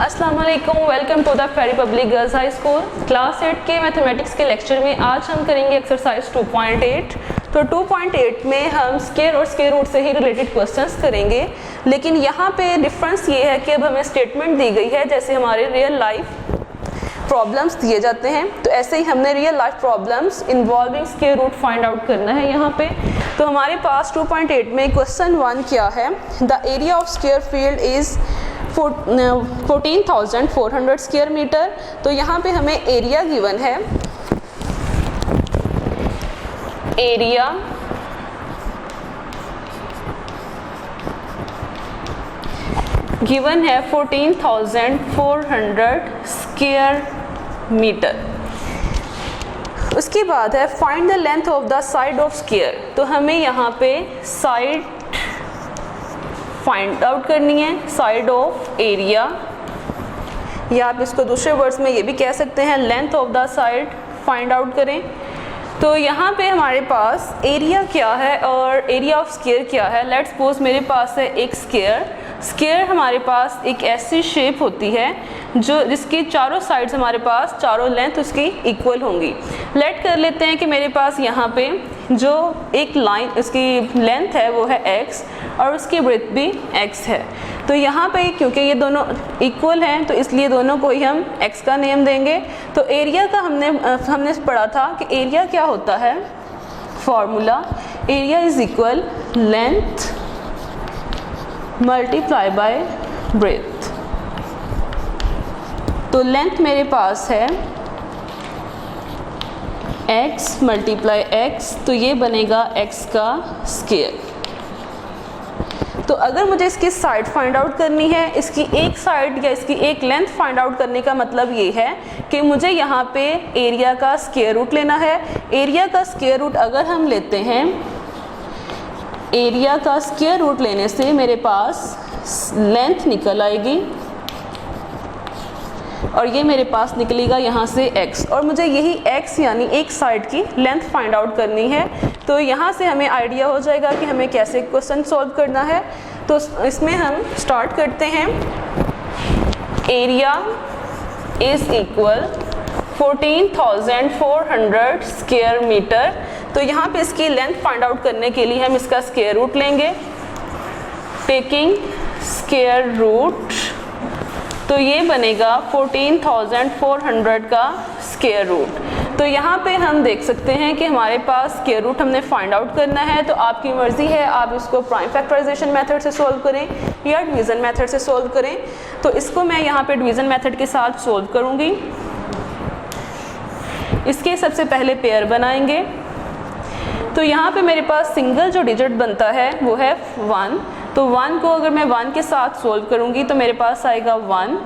अस्सलाम वालेकुम, welcome to the ferry public girls high school. Class 8 के मैथमेटिक्स के लेक्चर में आज हम करेंगे एक्सरसाइज 2.8। तो 2.8 में हम स्क्वायर और स्क्वायर रूट से ही रिलेटेड क्वेश्चंस करेंगे, लेकिन यहाँ पे डिफरेंस ये है कि अब हमें स्टेटमेंट दी गई है जैसे हमारे रियल लाइफ प्रॉब्लम्स दिए जाते हैं, तो ऐसे ही हमने real life problems involving square root find out करना है यहाँ पे। तो हमारे पास 2.8 में क्वेश्चन 1 क्या है, the area of square field is 14,400 square metre. तो यहाँ पे हमें एरिया गिवन है, एरिया गिवन है 14,400 स्क्वायर मीटर। उसके बाद है find the length of the side of square. तो हमें यहाँ पे साइड फाइंड आउट करनी है, साइड ऑफ एरिया, या आप इसको दूसरे वर्ड्स में ये भी कह सकते हैं length of the side find out करें। तो यहाँ पे हमारे पास एरिया क्या है और एरिया ऑफ स्क्वायर क्या है। लेट्स सपोज मेरे पास है एक स्क्वायर। स्क्वायर हमारे पास एक ऐसी शेप होती है जो जिसकी चारों साइड्स हमारे पास चारों लेंथ उसकी इक्वल होंगी। लेट कर लेते हैं कि मेरे पास यहाँ पे जो एक लाइन उसकी लेंथ है वो है x और उसकी ब्रेथ भी x है। तो यहाँ पे क्योंकि ये दोनों इक्वल हैं तो इसलिए दोनों को ही हम x का नेम देंगे। तो एरिया का हमने पढ़ा था कि एरिया क्या होता है, formula area is equal length multiply by breath. तो लेंथ मेरे पास है x मल्टीप्लाई x, तो ये बनेगा x का स्क्वायर। तो अगर मुझे इसकी साइड फाइंड आउट करनी है, इसकी एक साइड या इसकी एक लेंथ फाइंड आउट करने का मतलब ये है कि मुझे यहाँ पे एरिया का स्क्वायर रूट लेना है। एरिया का स्क्वायर रूट अगर हम लेते हैं, एरिया का स्क्वायर रूट लेने से मेरे पास लेंथ निकल आएगी और ये मेरे पास निकलेगा यहाँ से x, और मुझे यही x यानी एक साइड की लेंथ फाइंड आउट करनी है। तो यहाँ से हमें आइडिया हो जाएगा कि हमें कैसे क्वेश्चन सॉल्व करना है। तो इसमें हम स्टार्ट करते हैं। Area is equal 14,400 square metre. तो यहाँ पे इसकी लेंथ फाइंड आउट करने के लिए हम इसका स्क्वायर रूट लेंगे, टेकिंग स्क्वायर रूट। तो ये बनेगा 14,400 का स्क्वायर रूट। तो यहाँ पे हम देख सकते हैं कि हमारे पास स्क्वायर रूट हमने फाइंड आउट करना है। तो आपकी मर्ज़ी है, आप इसको प्राइम फैक्टराइजेशन मेथड से सॉल्व करें या डिवीज़न मेथड से सॉल्व करें। तो इसको मैं यहाँ पे डिवीज़न मेथड के साथ सॉल्व करूँगी। इसके सबसे पहले पेयर बनाएंगे। तो यहाँ पे मेरे पास सिंगल जो डिजिट बनता है वो है 1। तो 1 को अगर मैं 1 के साथ सोल्व करूँगी तो मेरे पास आएगा 1।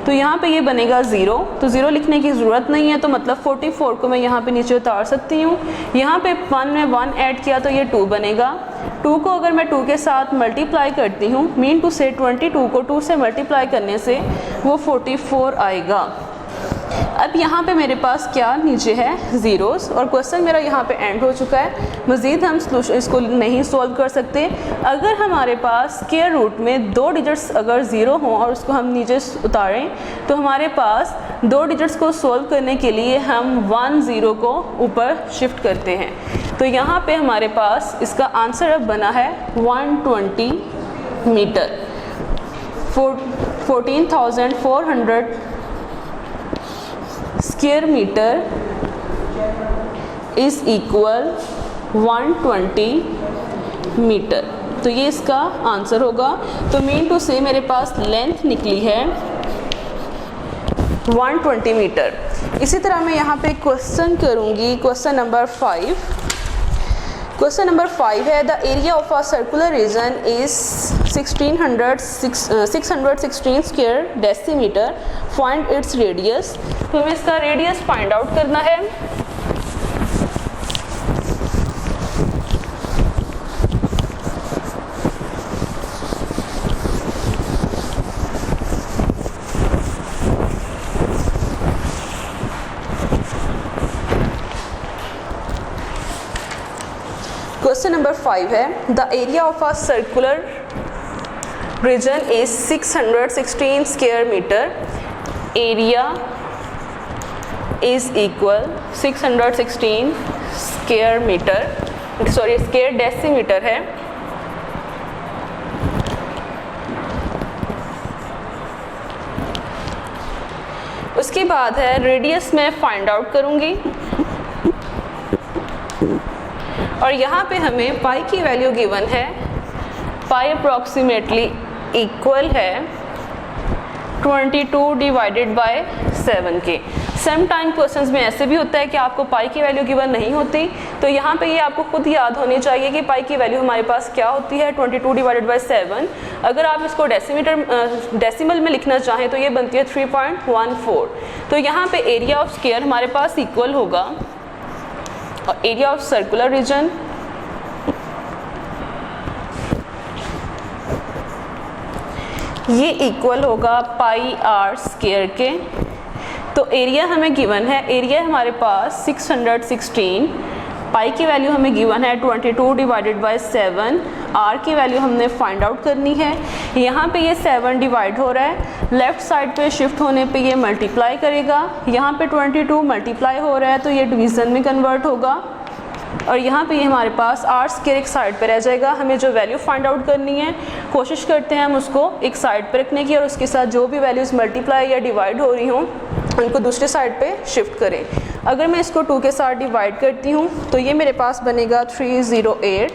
तो यहाँ पे ये बनेगा 0। तो 0 लिखने की ज़रूरत नहीं है, तो मतलब 44 को मैं यहाँ पे नीचे उतार सकती हूँ। यहाँ पे 1 में 1 ऐड किया तो ये 2 बनेगा। 2 को अगर मैं 2 के साथ मल्टीप्लाई करती हूँ, मीन टू से 22 को 2 से मल्टीप्लाई करने से वो 44 आएगा। अब यहाँ पे मेरे पास क्या नीचे है ज़ीरोस, और क्वेश्चन मेरा यहाँ पे एंड हो चुका है। मज़ीद हम इसको नहीं सॉल्व कर सकते। अगर हमारे पास स्क्वायर रूट में 2 डिजिट्स अगर 0 हों और उसको हम नीचे उतारें, तो हमारे पास 2 डिजिट्स को सॉल्व करने के लिए हम 1 0 को ऊपर शिफ्ट करते हैं। तो यहाँ पे हमारे पास इसका आंसर अब बना है 120 metre. 14,400 square metre is equal 120 metre. तो ये इसका आंसर होगा। तो मीन टू से मेरे पास लेंथ निकली है 120 मीटर। इसी तरह मैं यहाँ पे क्वेश्चन करूँगी, क्वेश्चन नंबर 5। क्वेश्चन नंबर 5 है the area of a circular region is 616 square decimetre, find its radius. तो हमें इसका रेडियस फाइंड आउट करना है। क्वेश्चन नंबर 5 है the area of a circular region is 616 square meter, area is equal 616 square meter, sorry square decimetre है। उसके बाद है रेडियस में फाइंड आउट करूंगी और यहाँ पे हमें पाई की वैल्यू गिवन है, पाई अप्रॉक्सीमेटली इक्वल है 22 डिवाइडेड बाय 7 के। सम टाइम क्वेश्चंस में ऐसे भी होता है कि आपको पाई की वैल्यू गिवन नहीं होती, तो यहाँ पे ये आपको खुद याद होनी चाहिए कि पाई की वैल्यू हमारे पास क्या होती है 22 डिवाइडेड बाय 7। अगर आप इसको डेसिमल में लिखना चाहें तो ये बनती है 3.14। तो यहाँ पे एरिया ऑफ स्क्वायर हमारे पास इक्वल होगा और एरिया ऑफ सर्कुलर रीजन ये इक्वल होगा पाई आर स्क्वायर के। तो एरिया हमें गिवन है, एरिया हमारे पास 616, पाई की वैल्यू हमें गिवन है 22 डिवाइडेड बाय 7, आर की वैल्यू हमने फाइंड आउट करनी है। यहाँ पे ये 7 डिवाइड हो रहा है, लेफ्ट साइड पे शिफ्ट होने पे ये मल्टीप्लाई करेगा, यहाँ पे 22 मल्टीप्लाई हो रहा है तो ये डिवीज़न में कन्वर्ट होगा और यहाँ पे ये हमारे पास आर स्क्वायर एक साइड पे रह जाएगा। हमें जो वैल्यू फाइंड आउट करनी है कोशिश करते हैं हम उसको एक साइड पे रखने की और उसके साथ जो भी वैल्यूज़ मल्टीप्लाई या डिवाइड हो रही हों उनको दूसरे साइड पे शिफ्ट करें। अगर मैं इसको 2 के साथ डिवाइड करती हूँ तो ये मेरे पास बनेगा 308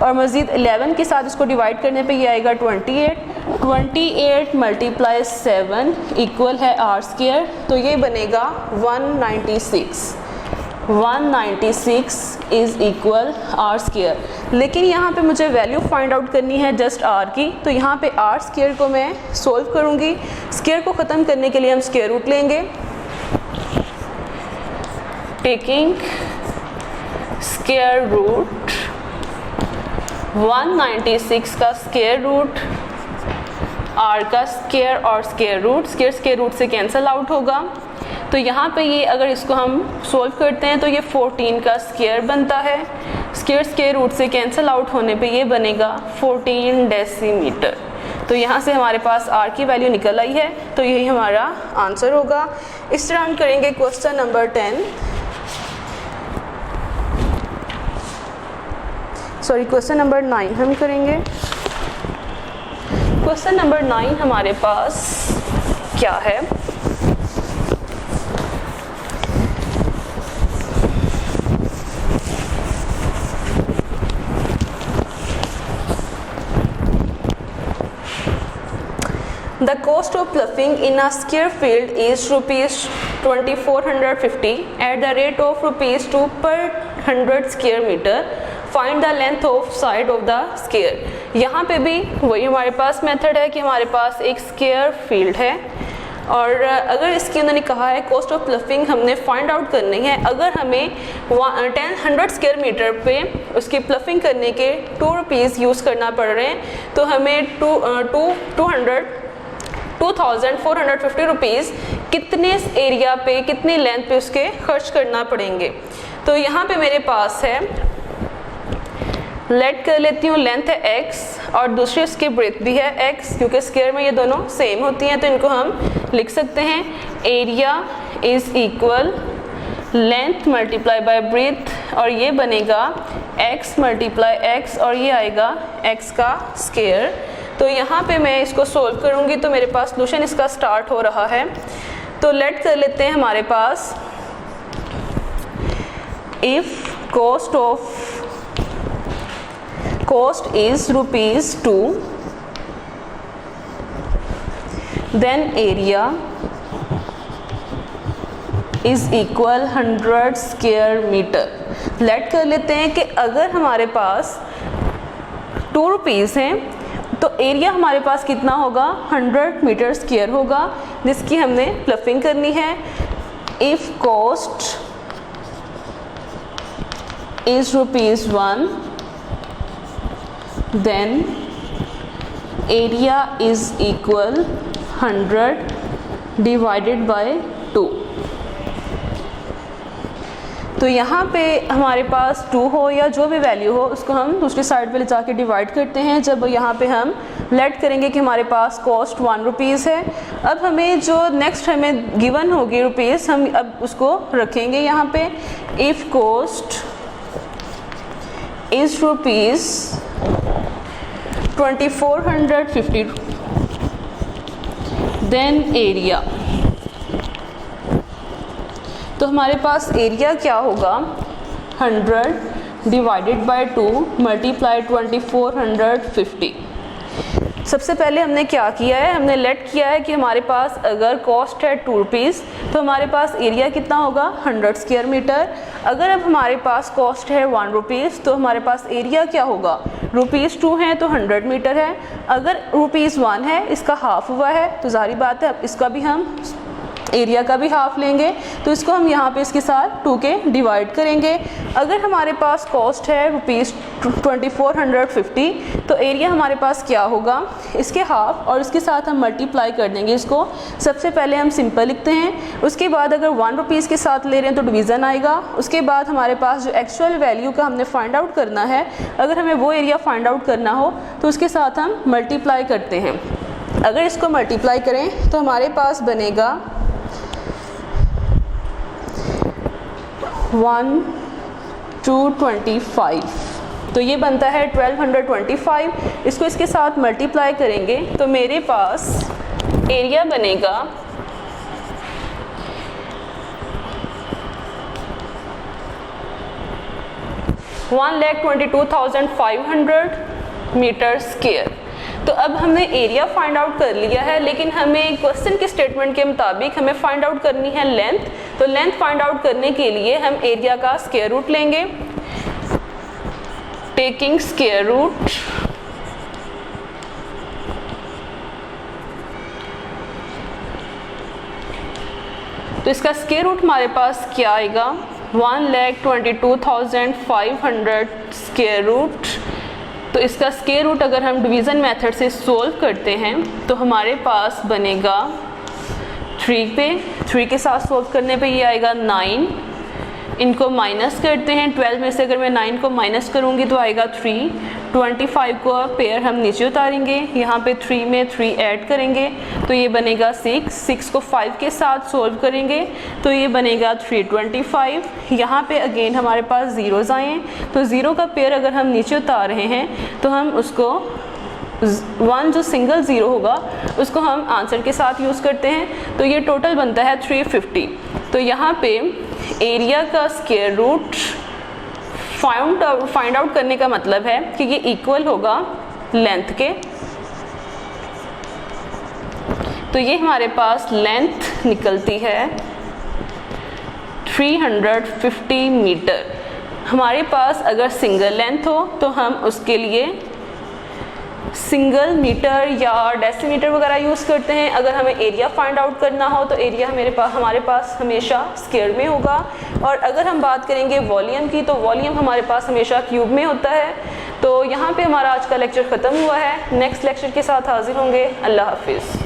और मज़ीद 11 के साथ इसको डिवाइड करने पे ये आएगा 28 मल्टीप्लाई 7 इक्वल है आर स्क्वायर, तो ये बनेगा 196 इज़ इक्वल आर स्क्वायर। लेकिन यहाँ पे मुझे वैल्यू फाइंड आउट करनी है जस्ट आर की, तो यहाँ पे आर स्क्वायर को मैं सोल्व करूँगी। स्क्वायर को ख़त्म करने के लिए हम स्क्वायर रूट लेंगे, टेकिंग स्क्वायर रूट 196 का स्क्वायर रूट, आर का स्क्वायर और स्क्वायर रूट से कैंसिल आउट होगा। तो यहाँ पे ये अगर इसको हम सोल्व करते हैं तो ये 14 का स्क्वायर बनता है, स्क्वायर रूट से कैंसिल आउट होने पे ये बनेगा 14 डेसीमीटर। तो यहाँ से हमारे पास आर की वैल्यू निकल आई है, तो यही हमारा आंसर होगा। इस तरह हम करेंगे question number 10, sorry question number 9 हम करेंगे। क्वेश्चन नंबर 9 हमारे पास क्या है, The cost of ploughing in a square field is ₹2450 at the rate of ₹2 per 100 square meter. Find the length of side of the square. यहाँ पे भी वही हमारे पास मेथड है कि हमारे पास एक स्क्वायर फील्ड है और अगर इसकी उन्होंने कहा है कॉस्ट ऑफ प्लफिंग हमने फाइंड आउट करनी है। अगर हमें 100 स्क्वायर मीटर पे उसकी प्लफिंग करने के ₹2 यूज़ करना पड़ रहे हैं तो हमें 2450 रुपीज़ कितने एरिया पे कितनी लेंथ पे उसके खर्च करना पड़ेंगे। तो यहाँ पे मेरे पास है, लेट कर लेती हूँ, लेंथ है x और दूसरी उसकी ब्रेथ भी है x, क्योंकि स्क्वायर में ये दोनों सेम होती हैं तो इनको हम लिख सकते हैं area is equal length multiply by breath और ये बनेगा x मल्टीप्लाई x और ये आएगा x का स्क्वायर। तो यहाँ पे मैं इसको सोल्व करूँगी तो मेरे पास सॉल्यूशन इसका स्टार्ट हो रहा है। तो लेट कर लेते हैं हमारे पास if cost is ₹2 then area is equal 100 square metre. Let कर लेते हैं कि अगर हमारे पास ₹2 हैं तो एरिया हमारे पास कितना होगा 100 मीटर स्क्वायर होगा जिसकी हमने प्लफिंग करनी है। If cost is ₹1 then area is equal 100 divided by 2। तो यहाँ पे हमारे पास 2 हो या जो भी वैल्यू हो उसको हम दूसरी साइड पे ले जाके डिवाइड करते हैं। जब यहाँ पे हम लेट करेंगे कि हमारे पास कॉस्ट 1 रुपीज़ है। अब हमें जो नेक्स्ट हमें गिवन होगी रुपीज़, हम अब उसको रखेंगे यहाँ पे। If cost is rupees 2450 then area, तो हमारे पास एरिया क्या होगा 100 डिवाइडेड बाय 2 मल्टीप्लाई 2450। सबसे पहले हमने क्या किया है, हमने लेट किया है कि हमारे पास अगर कॉस्ट है 2 रुपीज़ तो हमारे पास एरिया कितना होगा 100 स्क्वायर मीटर। अगर अब हमारे पास कॉस्ट है 1 रुपीज़ तो हमारे पास एरिया क्या होगा, ₹2 है तो 100 मीटर है। अगर ₹1 है, इसका हाफ हुआ है तो जाहिर बात है अब इसका भी हम एरिया का भी हाफ लेंगे, तो इसको हम यहाँ पे इसके साथ 2 के डिवाइड करेंगे। अगर हमारे पास कॉस्ट है ₹2450 तो एरिया हमारे पास क्या होगा, इसके हाफ और इसके साथ हम मल्टीप्लाई कर देंगे इसको। सबसे पहले हम सिंपल लिखते हैं, उसके बाद अगर 1 रुपीज़ के साथ ले रहे हैं तो डिवीज़न आएगा। उसके बाद हमारे पास जो एक्चुअल वैल्यू का हमने फाइंड आउट करना है, अगर हमें वो एरिया फाइंड आउट करना हो तो उसके साथ हम मल्टीप्लाई करते हैं। अगर इसको मल्टीप्लाई करें तो हमारे पास बनेगा 1225, तो ये बनता है 1225। इसको इसके साथ मल्टीप्लाई करेंगे तो मेरे पास एरिया बनेगा 1,22,500 मीटर स्क्वायर। तो अब हमने एरिया फाइंड आउट कर लिया है, लेकिन हमें क्वेश्चन के स्टेटमेंट के मुताबिक हमें फाइंड आउट करनी है लेंथ। तो लेंथ फाइंड आउट करने के लिए हम एरिया का स्क्वायर रूट लेंगे। टेकिंग स्क्वायर रूट तो इसका स्क्वायर रूट हमारे पास क्या आएगा 1,22,500 स्क्वायर रूट। तो इसका स्क्वायर रूट अगर हम डिवीज़न मेथड से सोल्व करते हैं तो हमारे पास बनेगा 3 पे, 3 के साथ सोल्व करने पे ये आएगा 9। इनको माइनस करते हैं, 12 में से अगर मैं 9 को माइनस करूँगी तो आएगा 3। 25 को पेयर हम नीचे उतारेंगे, यहाँ पे 3 में 3 ऐड करेंगे तो ये बनेगा 6। 6 को 5 के साथ सोल्व करेंगे तो ये बनेगा 325। यहाँ पे अगेन हमारे पास ज़ीरोज़ आए, तो ज़ीरो का पेयर अगर हम नीचे उतार रहे हैं तो हम उसको 1 जो सिंगल ज़ीरो होगा उसको हम आंसर के साथ यूज़ करते हैं, तो ये टोटल बनता है 350। तो यहाँ पे एरिया का स्क्वायर रूट फाइंड आउट करने का मतलब है कि ये इक्वल होगा लेंथ के। तो ये हमारे पास लेंथ निकलती है 350 मीटर। हमारे पास अगर सिंगल लेंथ हो तो हम उसके लिए सिंगल मीटर या डेसीमीटर वगैरह यूज़ करते हैं। अगर हमें एरिया फाइंड आउट करना हो तो एरिया हमारे पास हमेशा स्क्वायर में होगा। और अगर हम बात करेंगे वॉल्यूम की तो वॉल्यूम हमारे पास हमेशा क्यूब में होता है। तो यहाँ पे हमारा आज का लेक्चर ख़त्म हुआ है। नेक्स्ट लेक्चर के साथ हाजिर होंगे। अल्लाह हाफिज़।